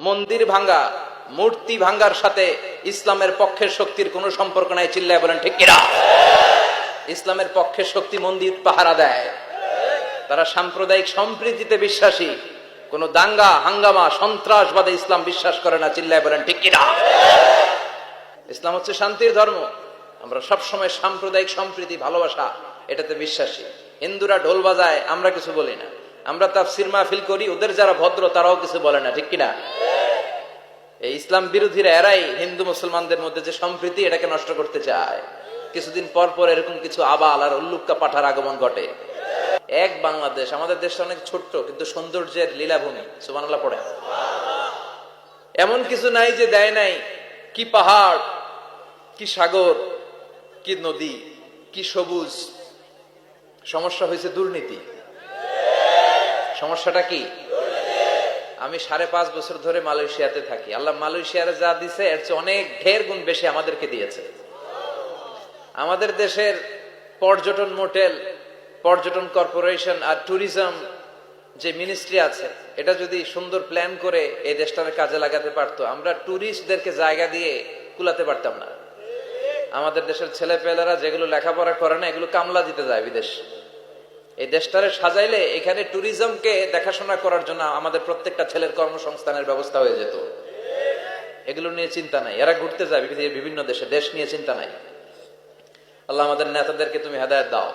মন্দির ভাঙ্গা, মূর্তি ভাঙ্গার সাথে ইসলামের পক্ষের শক্তির কোনো সম্পর্ক নাই। চিল্লায় বলেন ঠিক কিনা? ইসলামের পক্ষের শক্তি মন্দির পাহারা দেয়। তারা সাম্প্রদায়িক সম্প্রীতিতে বিশ্বাসী, কোন দাঙ্গা হাঙ্গামা সন্ত্রাসবাদে ইসলাম বিশ্বাস করে না। চিল্লায় বলেন ঠিক কিনা? ইসলাম হচ্ছে শান্তির ধর্ম। আমরা সবসময় সাম্প্রদায়িক সম্প্রীতি, ভালোবাসা এটাতে বিশ্বাসী। হিন্দুরা ঢোল বাজায়, আমরা কিছু বলি না। আমরা তাফসীর মাহফিল করি, ওদের যারা ভদ্র তারাও কিছু বলে না। ঠিক কিনা? এই ইসলাম বিরোধীরা এরাই হিন্দু মুসলমানদের মধ্যে যে সম্প্রীতি এটাকে নষ্ট করতে চায়। কিছুদিন পর পর এরকম কিছু আবাল আর উল্লুক্কা পাঠার আগমন ঘটে। এক বাংলাদেশ, আমাদের দেশটা অনেক ছোট্ট কিন্তু সৌন্দর্যের লীলাভূমি। সুবহানাল্লাহ পড়ে। এমন কিছু নাই যে দেয় নাই। কি পাহাড়, কি সাগর, কি নদী, কি সবুজ। সমস্যা হয়েছে দুর্নীতি। সমস্যাটা কি? আমি 5.5 বছর ধরে মালয়েশিয়াতে থাকি। আল্লাহ মালয়েশিয়ার যা দিছে এর চেয়ে অনেক ঢের গুণ বেশি আমাদেরকে দিয়েছে। আমাদের দেশের পর্যটন মোটেল, পর্যটন কর্পোরেশন আর ট্যুরিজম যে মিনিস্ট্রি আছে, এটা যদি সুন্দর প্ল্যান করে এই দেশটাকে কাজে লাগাতে পারতো, আমরা ট্যুরিস্টদেরকে জায়গা দিয়ে কুলাতে পারতাম না। আমাদের দেশের ছেলে পেলেরা যেগুলো লেখাপড়া করে না, এগুলো কামলা দিতে যায় বিদেশ। এই দেশটারে সাজাইলে এখানে ট্যুরিজমকে দেখাশোনা করার জন্য আমাদের প্রত্যেকটা ছেলের কর্মসংস্থানের ব্যবস্থা হয়ে যেত। এগুলো নিয়ে চিন্তা নাই। এরা ঘুরতে যায় বিভিন্ন দেশে, দেশ নিয়ে চিন্তা নাই। আল্লাহ আমাদের নেতাদেরকে তুমি হেদায়েত দাও।